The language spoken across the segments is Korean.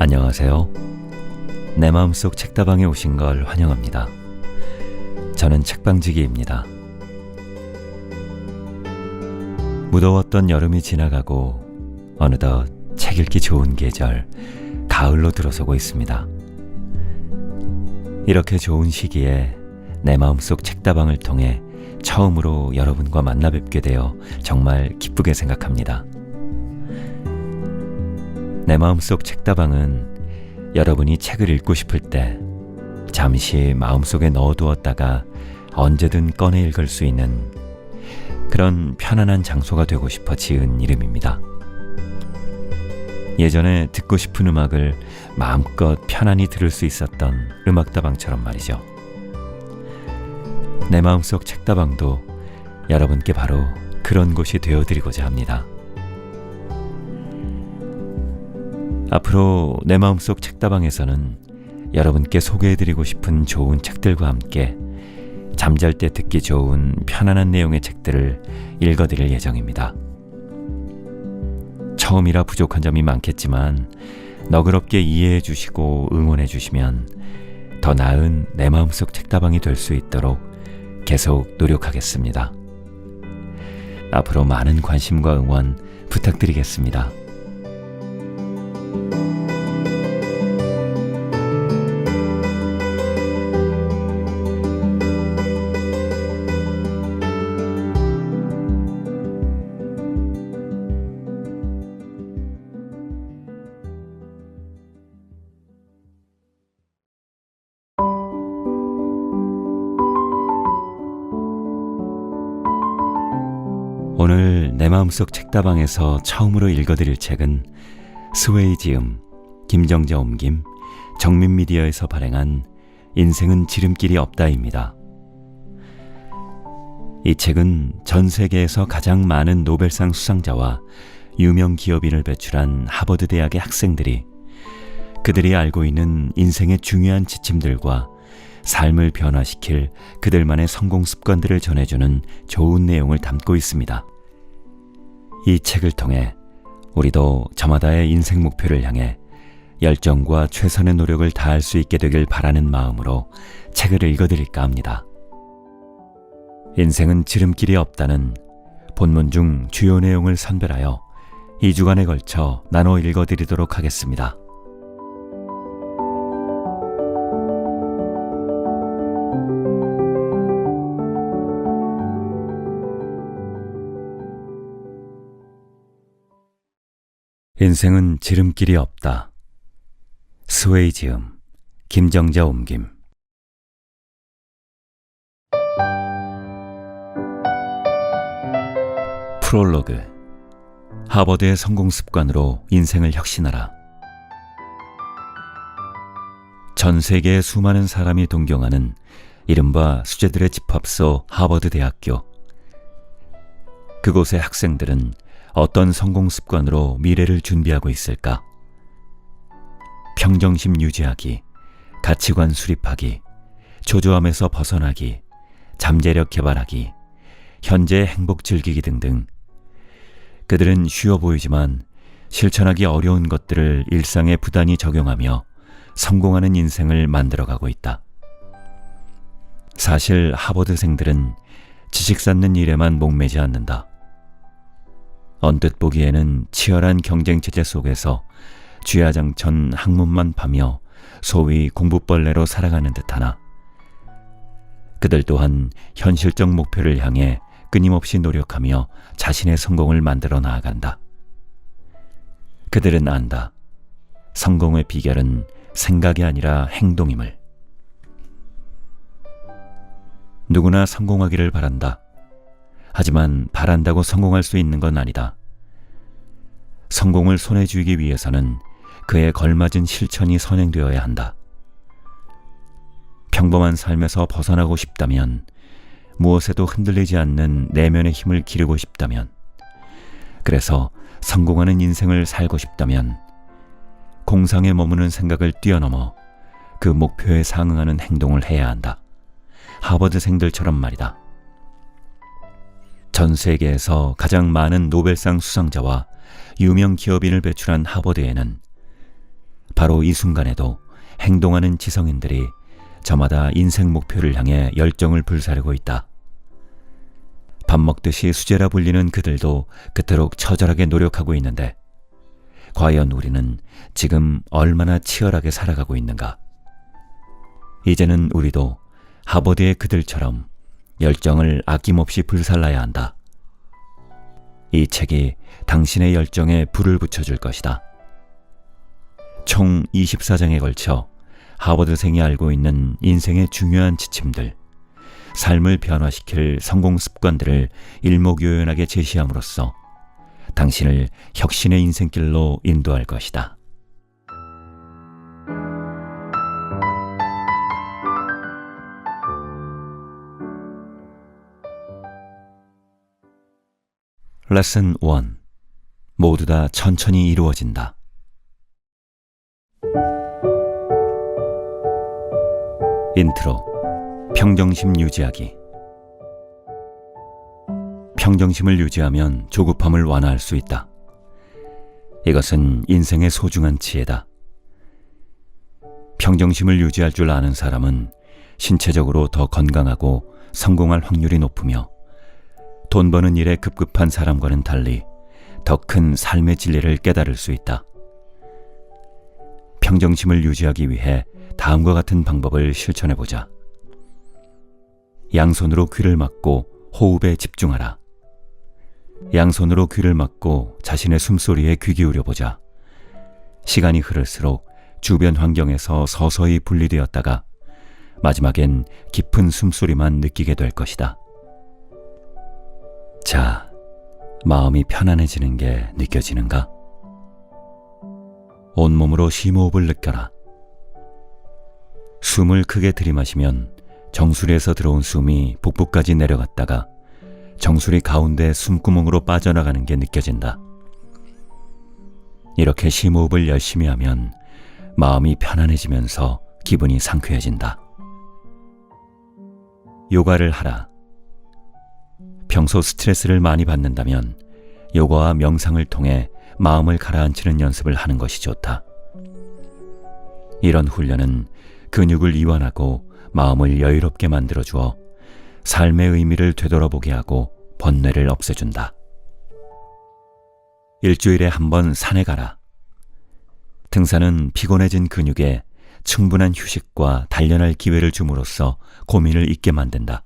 안녕하세요. 내 마음속 책다방에 오신 걸 환영합니다. 저는 책방지기입니다. 무더웠던 여름이 지나가고 어느덧 책 읽기 좋은 계절, 가을로 들어서고 있습니다. 이렇게 좋은 시기에 내 마음속 책다방을 통해 처음으로 여러분과 만나 뵙게 되어 정말 기쁘게 생각합니다. 내 마음속 책다방은 여러분이 책을 읽고 싶을 때 잠시 마음속에 넣어두었다가 언제든 꺼내 읽을 수 있는 그런 편안한 장소가 되고 싶어 지은 이름입니다. 예전에 듣고 싶은 음악을 마음껏 편안히 들을 수 있었던 음악다방처럼 말이죠. 내 마음속 책다방도 여러분께 바로 그런 곳이 되어드리고자 합니다. 앞으로 내 마음속 책다방에서는 여러분께 소개해드리고 싶은 좋은 책들과 함께 잠잘 때 듣기 좋은 편안한 내용의 책들을 읽어드릴 예정입니다. 처음이라 부족한 점이 많겠지만 너그럽게 이해해 주시고 응원해 주시면 더 나은 내 마음속 책다방이 될 수 있도록 계속 노력하겠습니다. 앞으로 많은 관심과 응원 부탁드리겠습니다. 오늘 내 마음속 책다방에서 처음으로 읽어드릴 책은 스웨이지음, 김정자 옮김, 정민미디어에서 발행한 인생은 지름길이 없다입니다. 이 책은 전 세계에서 가장 많은 노벨상 수상자와 유명 기업인을 배출한 하버드 대학의 학생들이 그들이 알고 있는 인생의 중요한 지침들과 삶을 변화시킬 그들만의 성공 습관들을 전해주는 좋은 내용을 담고 있습니다. 이 책을 통해 우리도 저마다의 인생 목표를 향해 열정과 최선의 노력을 다할 수 있게 되길 바라는 마음으로 책을 읽어드릴까 합니다. 인생은 지름길이 없다는 본문 중 주요 내용을 선별하여 2주간에 걸쳐 나눠 읽어드리도록 하겠습니다. 인생은 지름길이 없다. 스웨이지음, 김정자 옮김. 프롤로그. 하버드의 성공 습관으로 인생을 혁신하라. 전 세계의 수많은 사람이 동경하는 이른바 수재들의 집합소 하버드 대학교. 그곳의 학생들은 어떤 성공 습관으로 미래를 준비하고 있을까? 평정심 유지하기, 가치관 수립하기, 초조함에서 벗어나기, 잠재력 개발하기, 현재의 행복 즐기기 등등. 그들은 쉬워 보이지만 실천하기 어려운 것들을 일상에 부단히 적용하며 성공하는 인생을 만들어가고 있다. 사실 하버드생들은 지식 쌓는 일에만 목매지 않는다. 언뜻 보기에는 치열한 경쟁체제 속에서 쥐야장천 학문만 파며 소위 공부벌레로 살아가는 듯하나 그들 또한 현실적 목표를 향해 끊임없이 노력하며 자신의 성공을 만들어 나아간다. 그들은 안다. 성공의 비결은 생각이 아니라 행동임을. 누구나 성공하기를 바란다. 하지만 바란다고 성공할 수 있는 건 아니다. 성공을 손에 쥐기 위해서는 그에 걸맞은 실천이 선행되어야 한다. 평범한 삶에서 벗어나고 싶다면, 무엇에도 흔들리지 않는 내면의 힘을 기르고 싶다면, 그래서 성공하는 인생을 살고 싶다면 공상에 머무는 생각을 뛰어넘어 그 목표에 상응하는 행동을 해야 한다. 하버드생들처럼 말이다. 전 세계에서 가장 많은 노벨상 수상자와 유명 기업인을 배출한 하버드에는 바로 이 순간에도 행동하는 지성인들이 저마다 인생 목표를 향해 열정을 불사르고 있다. 밥 먹듯이 수제라 불리는 그들도 그토록 처절하게 노력하고 있는데 과연 우리는 지금 얼마나 치열하게 살아가고 있는가? 이제는 우리도 하버드의 그들처럼 열정을 아낌없이 불살라야 한다. 이 책이 당신의 열정에 불을 붙여줄 것이다. 총 24장에 걸쳐 하버드생이 알고 있는 인생의 중요한 지침들, 삶을 변화시킬 성공 습관들을 일목요연하게 제시함으로써 당신을 혁신의 인생길로 인도할 것이다. 레슨 1. 모두 다 천천히 이루어진다. 인트로. 평정심 유지하기. 평정심을 유지하면 조급함을 완화할 수 있다. 이것은 인생의 소중한 지혜다. 평정심을 유지할 줄 아는 사람은 신체적으로 더 건강하고 성공할 확률이 높으며 돈 버는 일에 급급한 사람과는 달리 더 큰 삶의 진리를 깨달을 수 있다. 평정심을 유지하기 위해 다음과 같은 방법을 실천해보자. 양손으로 귀를 막고 호흡에 집중하라. 양손으로 귀를 막고 자신의 숨소리에 귀 기울여보자. 시간이 흐를수록 주변 환경에서 서서히 분리되었다가 마지막엔 깊은 숨소리만 느끼게 될 것이다. 자, 마음이 편안해지는 게 느껴지는가? 온몸으로 심호흡을 느껴라. 숨을 크게 들이마시면 정수리에서 들어온 숨이 복부까지 내려갔다가 정수리 가운데 숨구멍으로 빠져나가는 게 느껴진다. 이렇게 심호흡을 열심히 하면 마음이 편안해지면서 기분이 상쾌해진다. 요가를 하라. 평소 스트레스를 많이 받는다면 요가와 명상을 통해 마음을 가라앉히는 연습을 하는 것이 좋다. 이런 훈련은 근육을 이완하고 마음을 여유롭게 만들어주어 삶의 의미를 되돌아보게 하고 번뇌를 없애준다. 일주일에 한 번 산에 가라. 등산은 피곤해진 근육에 충분한 휴식과 단련할 기회를 줌으로써 고민을 잊게 만든다.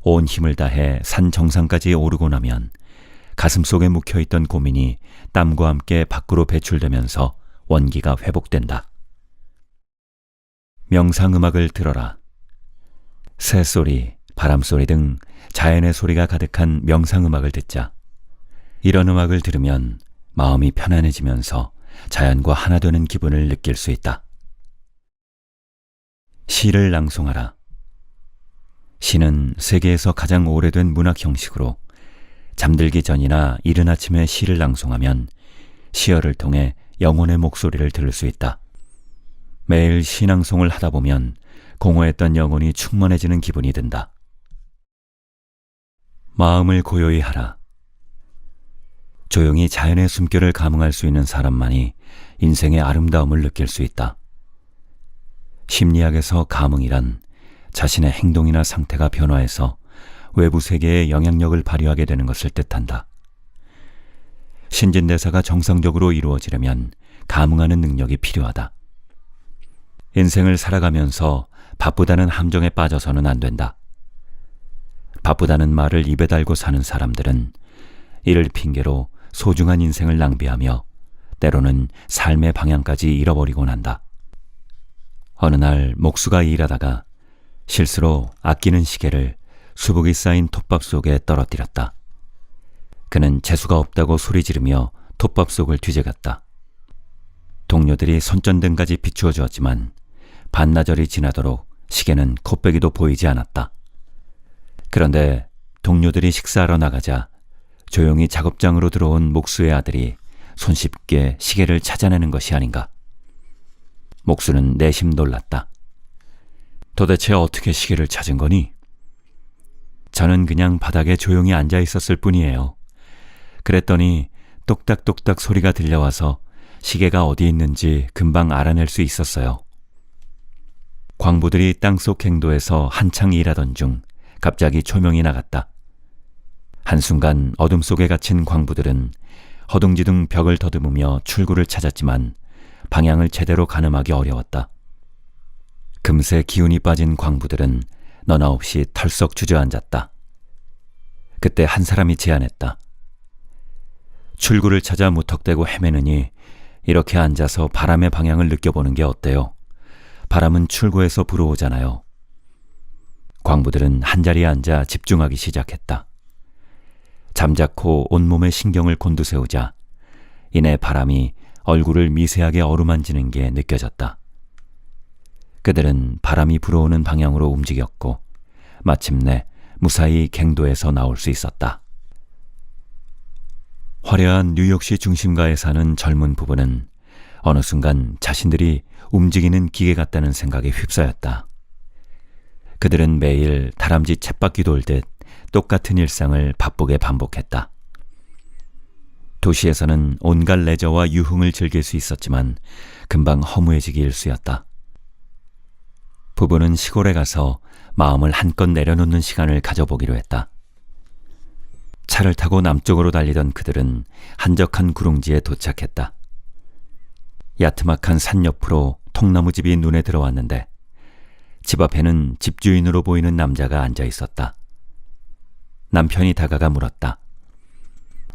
온 힘을 다해 산 정상까지 오르고 나면 가슴속에 묵혀있던 고민이 땀과 함께 밖으로 배출되면서 원기가 회복된다. 명상음악을 들어라. 새소리, 바람소리 등 자연의 소리가 가득한 명상음악을 듣자. 이런 음악을 들으면 마음이 편안해지면서 자연과 하나 되는 기분을 느낄 수 있다. 시를 낭송하라. 시는 세계에서 가장 오래된 문학 형식으로 잠들기 전이나 이른 아침에 시를 낭송하면 시어를 통해 영혼의 목소리를 들을 수 있다. 매일 시낭송을 하다 보면 공허했던 영혼이 충만해지는 기분이 든다. 마음을 고요히 하라. 조용히 자연의 숨결을 감응할 수 있는 사람만이 인생의 아름다움을 느낄 수 있다. 심리학에서 감응이란 자신의 행동이나 상태가 변화해서 외부 세계에 영향력을 발휘하게 되는 것을 뜻한다. 신진대사가 정상적으로 이루어지려면 감응하는 능력이 필요하다. 인생을 살아가면서 바쁘다는 함정에 빠져서는 안 된다. 바쁘다는 말을 입에 달고 사는 사람들은 이를 핑계로 소중한 인생을 낭비하며 때로는 삶의 방향까지 잃어버리곤 한다. 어느 날 목수가 일하다가 실수로 아끼는 시계를 수북이 쌓인 톱밥 속에 떨어뜨렸다. 그는 재수가 없다고 소리 지르며 톱밥 속을 뒤져갔다. 동료들이 손전등까지 비추어 주었지만 반나절이 지나도록 시계는 코빼기도 보이지 않았다. 그런데 동료들이 식사하러 나가자 조용히 작업장으로 들어온 목수의 아들이 손쉽게 시계를 찾아내는 것이 아닌가. 목수는 내심 놀랐다. 도대체 어떻게 시계를 찾은 거니? 저는 그냥 바닥에 조용히 앉아 있었을 뿐이에요. 그랬더니 똑딱똑딱 소리가 들려와서 시계가 어디 있는지 금방 알아낼 수 있었어요. 광부들이 땅속 갱도에서 한창 일하던 중 갑자기 조명이 나갔다. 한순간 어둠 속에 갇힌 광부들은 허둥지둥 벽을 더듬으며 출구를 찾았지만 방향을 제대로 가늠하기 어려웠다. 금세 기운이 빠진 광부들은 너나 없이 털썩 주저앉았다. 그때 한 사람이 제안했다. 출구를 찾아 무턱대고 헤매느니 이렇게 앉아서 바람의 방향을 느껴보는 게 어때요? 바람은 출구에서 불어오잖아요. 광부들은 한자리에 앉아 집중하기 시작했다. 잠자코 온몸의 신경을 곤두세우자 이내 바람이 얼굴을 미세하게 어루만지는 게 느껴졌다. 그들은 바람이 불어오는 방향으로 움직였고 마침내 무사히 갱도에서 나올 수 있었다. 화려한 뉴욕시 중심가에 사는 젊은 부부는 어느 순간 자신들이 움직이는 기계 같다는 생각에 휩싸였다. 그들은 매일 다람쥐 쳇바퀴 돌듯 똑같은 일상을 바쁘게 반복했다. 도시에서는 온갖 레저와 유흥을 즐길 수 있었지만 금방 허무해지기 일쑤였다. 부부는 시골에 가서 마음을 한껏 내려놓는 시간을 가져보기로 했다. 차를 타고 남쪽으로 달리던 그들은 한적한 구릉지에 도착했다. 야트막한 산 옆으로 통나무집이 눈에 들어왔는데 집 앞에는 집주인으로 보이는 남자가 앉아 있었다. 남편이 다가가 물었다.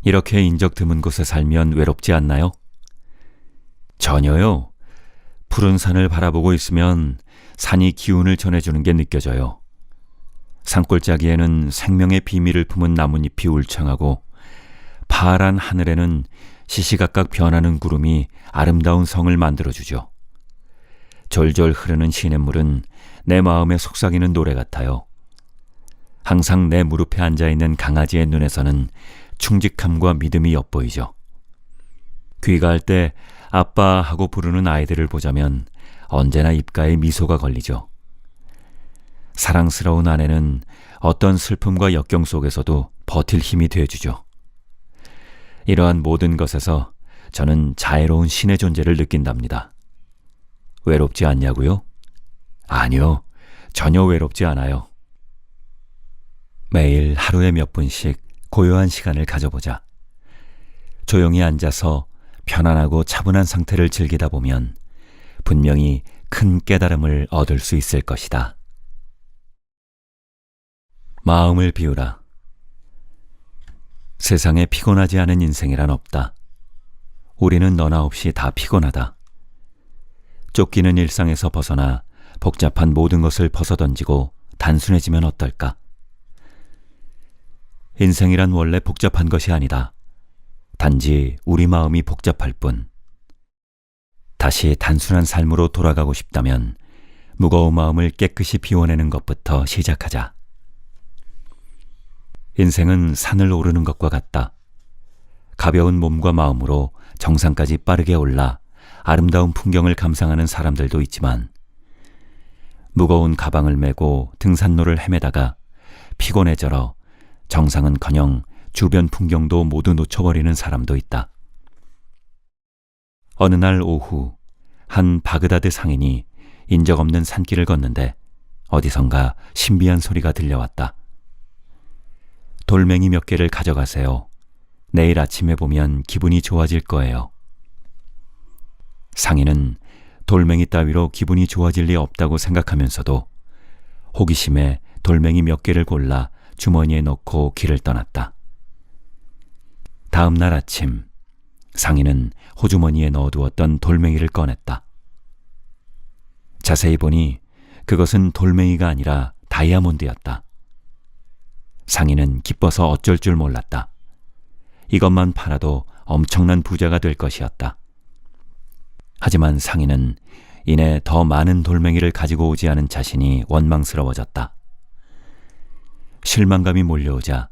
이렇게 인적 드문 곳에 살면 외롭지 않나요? 전혀요. 푸른 산을 바라보고 있으면 산이 기운을 전해주는 게 느껴져요. 산골짜기에는 생명의 비밀을 품은 나뭇잎이 울창하고 파란 하늘에는 시시각각 변하는 구름이 아름다운 성을 만들어주죠. 졸졸 흐르는 시냇물은 내 마음에 속삭이는 노래 같아요. 항상 내 무릎에 앉아있는 강아지의 눈에서는 충직함과 믿음이 엿보이죠. 귀가할 때 아빠 하고 부르는 아이들을 보자면 언제나 입가에 미소가 걸리죠. 사랑스러운 아내는 어떤 슬픔과 역경 속에서도 버틸 힘이 되어주죠. 이러한 모든 것에서 저는 자애로운 신의 존재를 느낀답니다. 외롭지 않냐고요? 아니요, 전혀 외롭지 않아요. 매일 하루에 몇 분씩 고요한 시간을 가져보자. 조용히 앉아서 편안하고 차분한 상태를 즐기다 보면 분명히 큰 깨달음을 얻을 수 있을 것이다. 마음을 비우라. 세상에 피곤하지 않은 인생이란 없다. 우리는 너나 없이 다 피곤하다. 쫓기는 일상에서 벗어나 복잡한 모든 것을 벗어던지고 단순해지면 어떨까? 인생이란 원래 복잡한 것이 아니다. 단지 우리 마음이 복잡할 뿐. 다시 단순한 삶으로 돌아가고 싶다면 무거운 마음을 깨끗이 비워내는 것부터 시작하자. 인생은 산을 오르는 것과 같다. 가벼운 몸과 마음으로 정상까지 빠르게 올라 아름다운 풍경을 감상하는 사람들도 있지만 무거운 가방을 메고 등산로를 헤매다가 피곤해져러 정상은커녕 주변 풍경도 모두 놓쳐버리는 사람도 있다. 어느 날 오후 한 바그다드 상인이 인적 없는 산길을 걷는데 어디선가 신비한 소리가 들려왔다. 돌멩이 몇 개를 가져가세요. 내일 아침에 보면 기분이 좋아질 거예요. 상인은 돌멩이 따위로 기분이 좋아질 리 없다고 생각하면서도 호기심에 돌멩이 몇 개를 골라 주머니에 넣고 길을 떠났다. 다음 날 아침 상인은 호주머니에 넣어두었던 돌멩이를 꺼냈다. 자세히 보니 그것은 돌멩이가 아니라 다이아몬드였다. 상인은 기뻐서 어쩔 줄 몰랐다. 이것만 팔아도 엄청난 부자가 될 것이었다. 하지만 상인은 이내 더 많은 돌멩이를 가지고 오지 않은 자신이 원망스러워졌다. 실망감이 몰려오자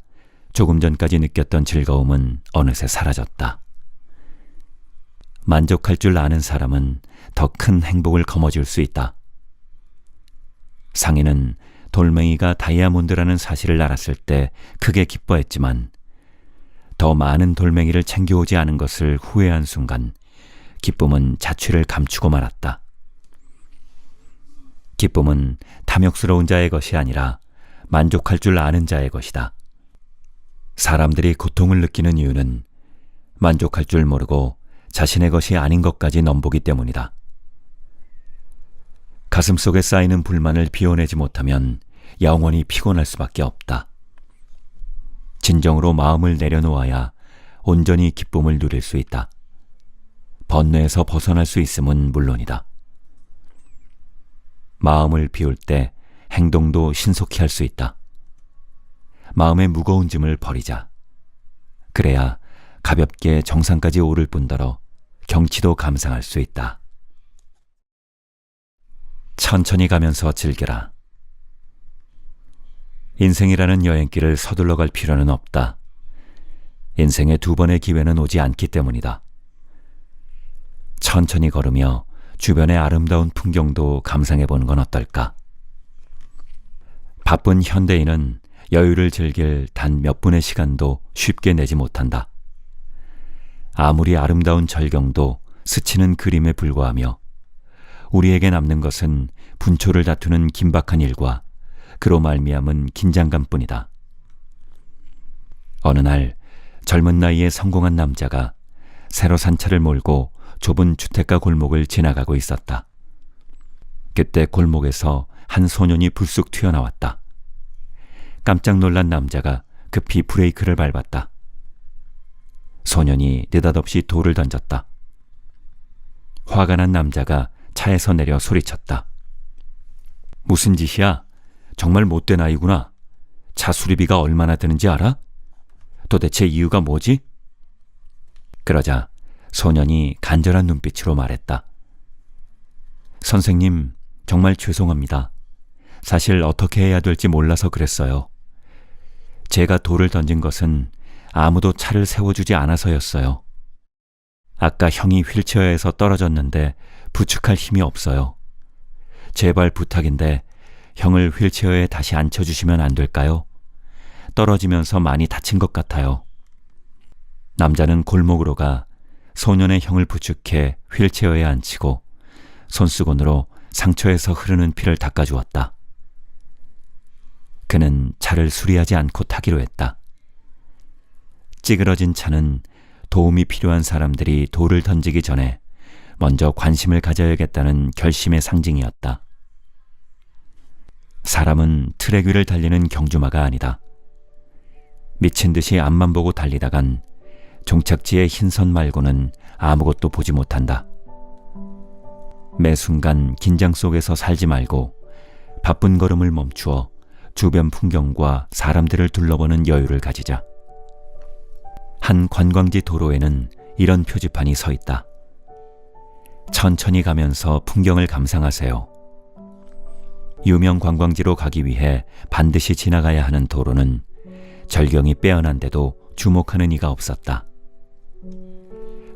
조금 전까지 느꼈던 즐거움은 어느새 사라졌다. 만족할 줄 아는 사람은 더 큰 행복을 거머쥘 수 있다. 상인은 돌멩이가 다이아몬드라는 사실을 알았을 때 크게 기뻐했지만 더 많은 돌멩이를 챙겨오지 않은 것을 후회한 순간 기쁨은 자취를 감추고 말았다. 기쁨은 탐욕스러운 자의 것이 아니라 만족할 줄 아는 자의 것이다. 사람들이 고통을 느끼는 이유는 만족할 줄 모르고 자신의 것이 아닌 것까지 넘보기 때문이다. 가슴속에 쌓이는 불만을 비워내지 못하면 영원히 피곤할 수밖에 없다. 진정으로 마음을 내려놓아야 온전히 기쁨을 누릴 수 있다. 번뇌에서 벗어날 수 있음은 물론이다. 마음을 비울 때 행동도 신속히 할 수 있다. 마음의 무거운 짐을 버리자. 그래야 가볍게 정상까지 오를 뿐더러 경치도 감상할 수 있다. 천천히 가면서 즐겨라. 인생이라는 여행길을 서둘러 갈 필요는 없다. 인생에 두 번의 기회는 오지 않기 때문이다. 천천히 걸으며 주변의 아름다운 풍경도 감상해보는 건 어떨까? 바쁜 현대인은 여유를 즐길 단 몇 분의 시간도 쉽게 내지 못한다. 아무리 아름다운 절경도 스치는 그림에 불과하며 우리에게 남는 것은 분초를 다투는 긴박한 일과 그로 말미암은 긴장감뿐이다. 어느 날 젊은 나이에 성공한 남자가 새로 산 차를 몰고 좁은 주택가 골목을 지나가고 있었다. 그때 골목에서 한 소년이 불쑥 튀어나왔다. 깜짝 놀란 남자가 급히 브레이크를 밟았다. 소년이 느닷없이 돌을 던졌다. 화가 난 남자가 차에서 내려 소리쳤다. 무슨 짓이야? 정말 못된 아이구나. 차 수리비가 얼마나 드는지 알아? 도대체 이유가 뭐지? 그러자 소년이 간절한 눈빛으로 말했다. 선생님, 정말 죄송합니다. 사실 어떻게 해야 될지 몰라서 그랬어요. 제가 돌을 던진 것은 아무도 차를 세워주지 않아서였어요. 아까 형이 휠체어에서 떨어졌는데 부축할 힘이 없어요. 제발 부탁인데 형을 휠체어에 다시 앉혀주시면 안 될까요? 떨어지면서 많이 다친 것 같아요. 남자는 골목으로 가 소년의 형을 부축해 휠체어에 앉히고 손수건으로 상처에서 흐르는 피를 닦아주었다. 그는 차를 수리하지 않고 타기로 했다. 찌그러진 차는 도움이 필요한 사람들이 돌을 던지기 전에 먼저 관심을 가져야겠다는 결심의 상징이었다. 사람은 트랙 위를 달리는 경주마가 아니다. 미친 듯이 앞만 보고 달리다간 종착지의 흰선 말고는 아무것도 보지 못한다. 매 순간 긴장 속에서 살지 말고 바쁜 걸음을 멈추어 주변 풍경과 사람들을 둘러보는 여유를 가지자. 한 관광지 도로에는 이런 표지판이 서 있다. 천천히 가면서 풍경을 감상하세요. 유명 관광지로 가기 위해 반드시 지나가야 하는 도로는 절경이 빼어난데도 주목하는 이가 없었다.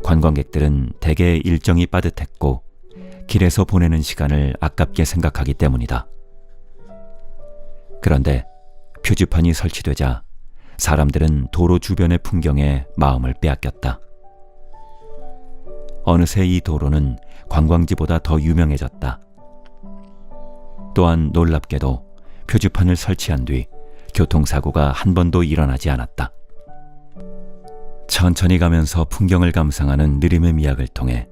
관광객들은 대개 일정이 빠듯했고 길에서 보내는 시간을 아깝게 생각하기 때문이다. 그런데 표지판이 설치되자 사람들은 도로 주변의 풍경에 마음을 빼앗겼다. 어느새 이 도로는 관광지보다 더 유명해졌다. 또한 놀랍게도 표지판을 설치한 뒤 교통사고가 한 번도 일어나지 않았다. 천천히 가면서 풍경을 감상하는 느림의 미학을 통해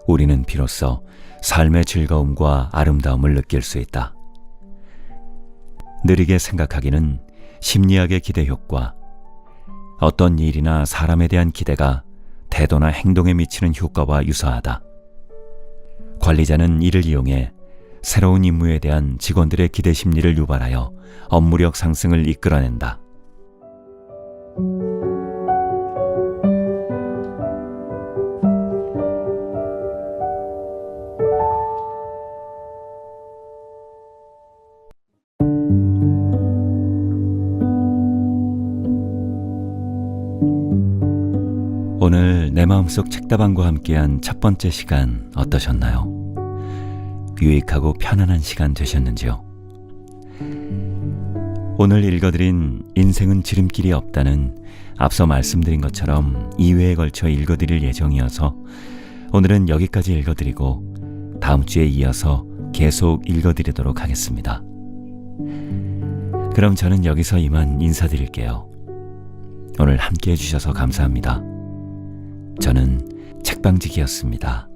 우리는 비로소 삶의 즐거움과 아름다움을 느낄 수 있다. 느리게 생각하기는 심리학의 기대 효과, 어떤 일이나 사람에 대한 기대가 태도나 행동에 미치는 효과와 유사하다. 관리자는 이를 이용해 새로운 임무에 대한 직원들의 기대 심리를 유발하여 업무력 상승을 이끌어낸다. 오늘 내 마음속 책다방과 함께한 첫 번째 시간 어떠셨나요? 유익하고 편안한 시간 되셨는지요? 오늘 읽어드린 인생은 지름길이 없다는 앞서 말씀드린 것처럼 2회에 걸쳐 읽어드릴 예정이어서 오늘은 여기까지 읽어드리고 다음 주에 이어서 계속 읽어드리도록 하겠습니다. 그럼 저는 여기서 이만 인사드릴게요. 오늘 함께 해주셔서 감사합니다. 저는 책방지기였습니다.